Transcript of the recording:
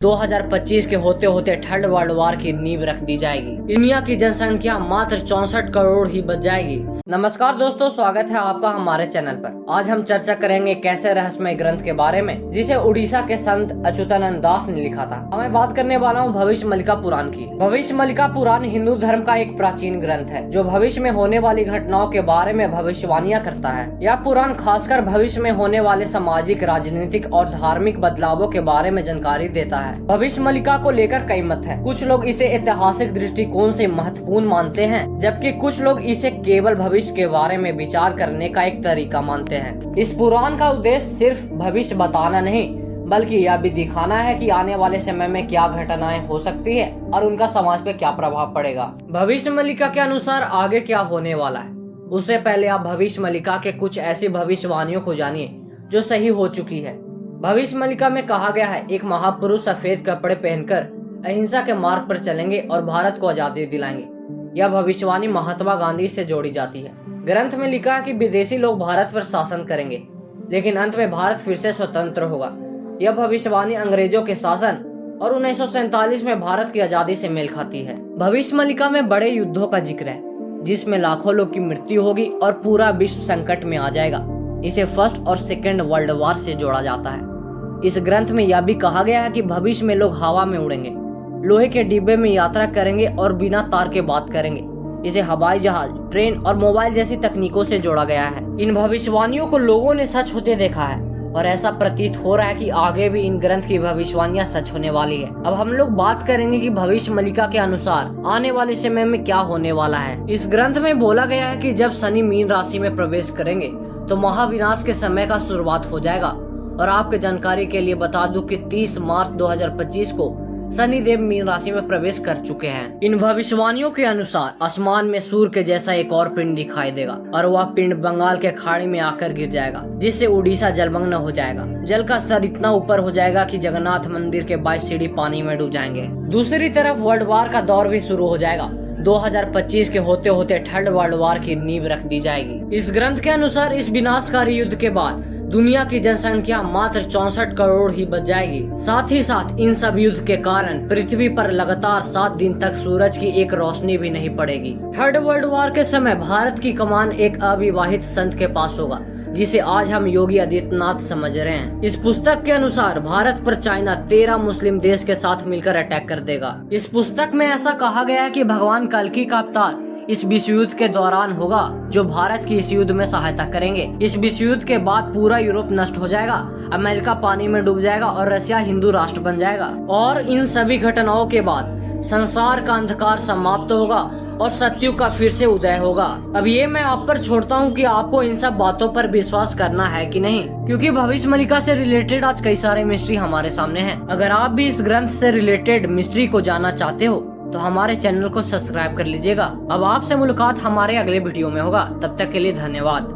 2025 के होते होते थर्ड वर्ल्ड वार की नींव रख दी जाएगी। दुनिया की जनसंख्या मात्र 64 करोड़ ही बच जाएगी। नमस्कार दोस्तों, स्वागत है आपका हमारे चैनल पर। आज हम चर्चा करेंगे एक ऐसे रहस्यमय ग्रंथ के बारे में जिसे उड़ीसा के संत अच्युतानंद दास ने लिखा था। मैं बात करने वाला हूँ भविष्यमलिका पुराण की। भविष्यमलिका पुराण हिंदू धर्म का एक प्राचीन ग्रंथ है जो भविष्य में होने वाली घटनाओं के बारे में भविष्यवाणियां करता है। यह पुराण खासकर भविष्य में होने वाले सामाजिक, राजनीतिक और धार्मिक बदलावों के बारे में जानकारी देता है। भविष्यमलिका को लेकर कई मत हैं। कुछ लोग इसे ऐतिहासिक दृष्टिकोण से महत्वपूर्ण मानते हैं, जबकि कुछ लोग इसे केवल भविष्य के बारे में विचार करने का एक तरीका मानते हैं। इस पुराण का उद्देश्य सिर्फ भविष्य बताना नहीं, बल्कि यह भी दिखाना है कि आने वाले समय में क्या घटनाएं हो सकती है और उनका समाज पे क्या प्रभाव पड़ेगा। भविष्यमलिका के अनुसार आगे क्या होने वाला है, उससे पहले आप भविष्यमलिका के कुछ ऐसी भविष्यवाणियों को जानिए जो सही हो चुकी है। भविष्यमलिका में कहा गया है, एक महापुरुष सफेद कपड़े पहनकर अहिंसा के मार्ग पर चलेंगे और भारत को आजादी दिलाएंगे। यह भविष्यवाणी महात्मा गांधी से जोड़ी जाती है। ग्रंथ में लिखा है कि विदेशी लोग भारत पर शासन करेंगे, लेकिन अंत में भारत फिर से स्वतंत्र होगा। यह भविष्यवाणी अंग्रेजों के शासन और 1947 में भारत की आजादी से मेल खाती है। भविष्यमलिका में बड़े युद्धों का जिक्र है, जिसमें लाखों लोग की मृत्यु होगी और पूरा विश्व संकट में आ जाएगा। इसे फर्स्ट और सेकेंड वर्ल्ड वार से जोड़ा जाता है। इस ग्रंथ में यह भी कहा गया है कि भविष्य में लोग हवा में उड़ेंगे, लोहे के डिब्बे में यात्रा करेंगे और बिना तार के बात करेंगे। इसे हवाई जहाज, ट्रेन और मोबाइल जैसी तकनीकों से जोड़ा गया है। इन भविष्यवाणियों को लोगों ने सच होते देखा है और ऐसा प्रतीत हो रहा है कि आगे भी इन ग्रंथ की भविष्यवाणियां सच होने वाली है। अब हम लोग बात करेंगे कि भविष्यमलिका के अनुसार आने वाले समय में क्या होने वाला है। इस ग्रंथ में बोला गया है कि जब शनि मीन राशि में प्रवेश करेंगे तो महाविनाश के समय का शुरुआत हो जाएगा। और आपके जानकारी के लिए बता दूं कि 30 मार्च 2025 को शनि देव मीन राशि में प्रवेश कर चुके हैं। इन भविष्यवाणियों के अनुसार आसमान में सूर्य के जैसा एक और पिंड दिखाई देगा और वह पिंड बंगाल के खाड़ी में आकर गिर जाएगा, जिससे उड़ीसा जलमग्न हो जाएगा। जल का स्तर इतना ऊपर हो जाएगा कि जगन्नाथ मंदिर के 22 सीढ़ी पानी में डूब जाएंगे। दूसरी तरफ वर्ल्ड वार का दौर भी शुरू हो जाएगा। 2025 के होते होते थर्ड वर्ल्ड वार की नींव रख दी जाएगी। इस ग्रंथ के अनुसार इस विनाशकारी युद्ध के बाद दुनिया की जनसंख्या मात्र 64 करोड़ ही बच जाएगी। साथ ही साथ इन सब युद्ध के कारण पृथ्वी पर लगातार 7 दिन तक सूरज की एक रोशनी भी नहीं पड़ेगी। थर्ड वर्ल्ड वार के समय भारत की कमान एक अविवाहित संत के पास होगा, जिसे आज हम योगी आदित्यनाथ समझ रहे हैं। इस पुस्तक के अनुसार भारत पर चाइना 13 मुस्लिम देश के साथ मिलकर अटैक कर देगा। इस पुस्तक में ऐसा कहा गया है कि भगवान कल्कि का अवतार इस विश्व युद्ध के दौरान होगा, जो भारत की इस युद्ध में सहायता करेंगे। इस विश्व युद्ध के बाद पूरा यूरोप नष्ट हो जाएगा, अमेरिका पानी में डूब जाएगा और रशिया हिंदू राष्ट्र बन जाएगा। और इन सभी घटनाओं के बाद संसार का अंधकार समाप्त होगा और सत्युग का फिर से उदय होगा। अब ये मैं आप पर छोड़ता हूँ कि आपको इन सब बातों पर विश्वास करना है कि नहीं, क्योंकि भविष्यमलिका से रिलेटेड आज कई सारे मिस्ट्री हमारे सामने हैं। अगर आप भी इस ग्रंथ से रिलेटेड मिस्ट्री को जानना चाहते हो तो हमारे चैनल को सब्सक्राइब कर लीजिएगा। अब आपसे मुलाकात हमारे अगले वीडियो में होगा। तब तक के लिए धन्यवाद।